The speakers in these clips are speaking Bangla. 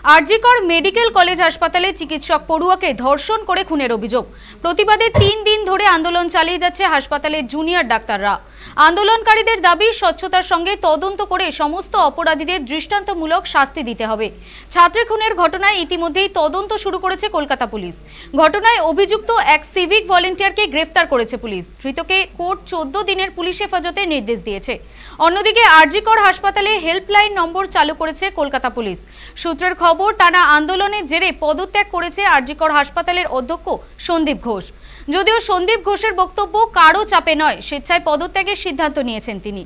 আরজিকর মেডিকেল কলেজ হাসপাতালে চিকিৎসক পড়ুয়াকে ধর্ষণ করে খুনের অভিযোগ। প্রতিবাদে 3 দিন ধরে আন্দোলন চালিয়ে যাচ্ছে হাসপাতালের জুনিয়র ডাক্তাররা। আন্দোলনকারীদের দাবি স্বচ্ছতার সঙ্গে তদন্ত করে সমস্ত অপরাধীদের দৃষ্টান্তমূলক শাস্তি দিতে হবে। ছাত্রী খুনের ঘটনায় ইতিমধ্যেই তদন্ত শুরু করেছে কলকাতা পুলিশ। ঘটনায় অভিযুক্ত এক সিভিক ভলেন্টিয়ারকে গ্রেফতার করেছে পুলিশ। ধৃতকে কোর্ট 14 দিনের পুলিশ হেফাজতের নির্দেশ দিয়েছে। অন্যদিকে আরজিকর হাসপাতালে হেল্পলাইন নম্বর চালু করেছে কলকাতা পুলিশ। সূত্রের খবর, টানা আন্দোলনের জেরে পদত্যাগ করেছে আরজিকর হাসপাতালের অধ্যক্ষ সন্দীপ ঘোষ। যদিও সন্দীপ ঘোষের বক্তব্য কারো চাপে নয়, স্বেচ্ছায় পদত্যাগের সিদ্ধান্ত নিয়েছেন তিনি।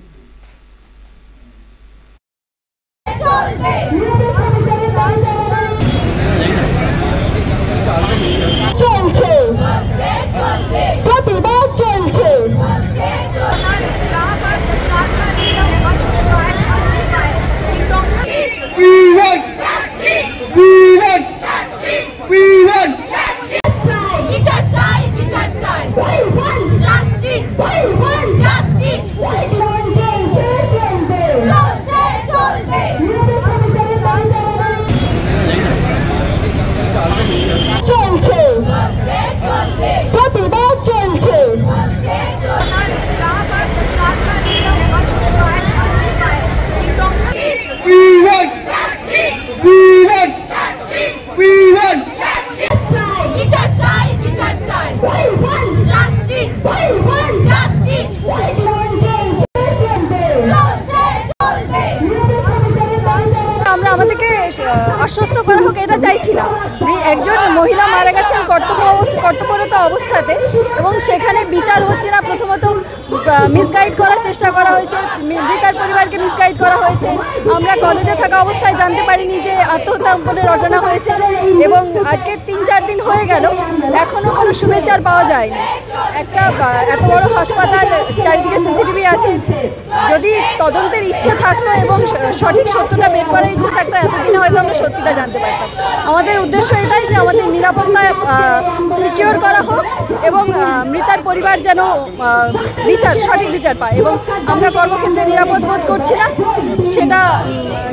আশ্বস্ত করা হোক এটা চাইছিলাম। একজন মহিলা মারা গেছেন কর্তব্যরত অবস্থাতে এবং সেখানে বিচার হচ্ছে না। প্রথমত মিসগাইড করার চেষ্টা করা হয়েছে, মৃতার পরিবারকে মিসগাইড করা হয়েছে। আমরা কলেজে থাকা অবস্থায় জানতে পারিনি যে আত্মহত্যা বলে ঘটনা হয়েছে এবং আজকে 3-4 দিন হয়ে গেল, এখনও কোনো সুবিচার পাওয়া যায়নি। একটা এত বড় হাসপাতাল, চারিদিকে সিসিটিভি আছে, যদি তদন্তের ইচ্ছে থাকতো এবং সঠিক সত্যটা বের করার ইচ্ছে থাকতো এতদিনে হয়তো আমরা সত্যিটা জানতে পারতাম। আমাদের উদ্দেশ্য এটাই যে আমাদের নিরাপত্তা সিকিউর করা হোক এবং মৃতার পরিবার যেন সঠিক বিচার পায় এবং আমরা কর্মক্ষেত্রে নিরাপদ বোধ করছি না,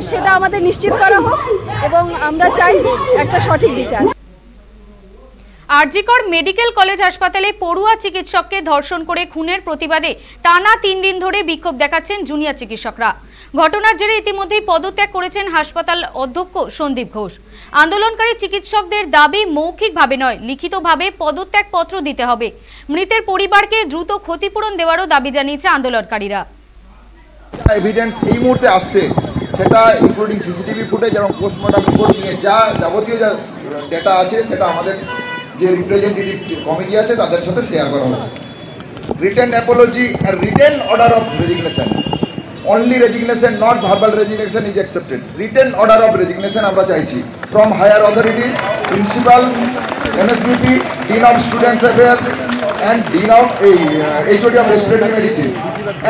সেটা আমাদের নিশ্চিত করা হোক এবং আমরা চাই একটা সঠিক বিচার। আরজিকর মেডিকেল কলেজ হাসপাতালে পড়ুয়া চিকিৎসককে ধর্ষণ করে খুনের প্রতিবাদে টানা 3 দিন ধরে বিক্ষোভ দেখাচ্ছেন জুনিয়র চিকিৎসকরা। ঘটনার জেরে ইতিমধ্যেই পদত্যাগ করেছেন হাসপাতাল অধ্যক্ষ সন্দীপ ঘোষ। আন্দোলনকারী চিকিৎসকদের দাবি মৌখিকভাবে নয়, লিখিতভাবে পদত্যাগ পত্র দিতে হবে। মৃতের পরিবারকে দ্রুত ক্ষতিপূরণ দেওয়ারও দাবি জানিয়েছে আন্দোলনকারীরা। এভিডেন্স এই মুহূর্তে আসছে, সেটা ইনক্লুডিং সিসিটিভি ফুটেজ এবং পোস্টমর্টম রিপোর্ট নিয়ে যাবতীয় যা ডেটা আছে সেটা আমাদের যে রিপ্রেজেন্টেটিভ কমিটি আছে তাদের সাথে শেয়ার করা হবে। Written Apology and written order of resignation, only resignation, not verbal resignation is accepted. Written order of resignation আমরা চাইছি from higher authority, principal, MSVP, Dean of Students Affairs and Dean of HOD of Respiratory Medicine,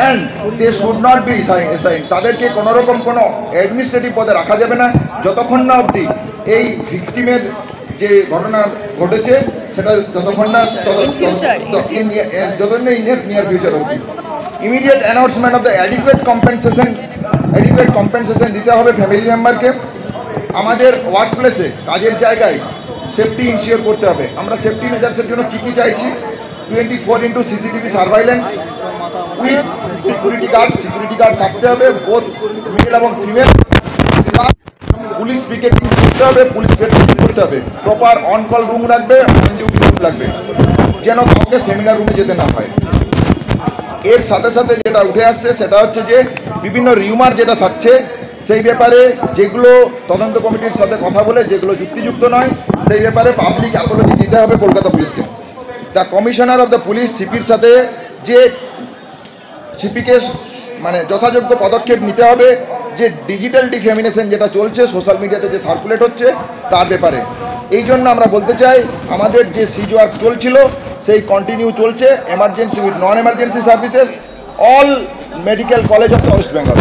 and they should not be assigned. তাদেরকে কোনো রকম কোনো অ্যাডমিনিস্ট্রেটিভ পদে রাখা যাবে না যতক্ষণ না অবধি এই ভিকটিমের যে ঘটনা ঘটেছে সেটা যতক্ষণ না নিয়ার ফিউচার অবধি। Immediate announcement of the adequate compensation দিতে হবে ফ্যামিলি মেম্বারকে। আমাদের ওয়ার্ক প্লেসে, কাজের জায়গায় সেফটি ইনশিওর করতে হবে। আমরা সেফটি মেজার্সের জন্য কী চাইছি? 24x CCTV surveillance with security guard থাকতে হবে, বোথ মেল এবং ফিমেল। পুলিশ পিকেটিং করতে হবে, পুলিশ পেট্রোলিং করতে হবে, প্রপার অন কল রুম রাখবে, অন ডিউটি রুম লাগবে, যেন কাউকে সেমিনার রুমে যেতে না হয়। এর সাথে সাথে যেটা উঠে আসছে সেটা হচ্ছে যে বিভিন্ন রিউমার যেটা থাকছে সেই ব্যাপারে যেগুলো তদন্ত কমিটির সাথে কথা বলে যেগুলো যুক্তিযুক্ত নয় সেই ব্যাপারে পাবলিক অ্যাপোলজি দিতে হবে কলকাতা পুলিশকে। The commissioner of the police সিপির সাথে যে সিপিকে মানে যথাযোগ্য পদক্ষেপ নিতে হবে, যে ডিজিটাল ডিফেমিনেশন যেটা চলছে সোশ্যাল মিডিয়াতে যে সার্কুলেট হচ্ছে তার ব্যাপারে। এই জন্য আমরা বলতে চাই আমাদের যে সিজ ওয়ার্ক চলছিল সেই কন্টিনিউ চলছে, emergency with non emergency services, all medical college of the West Bengal.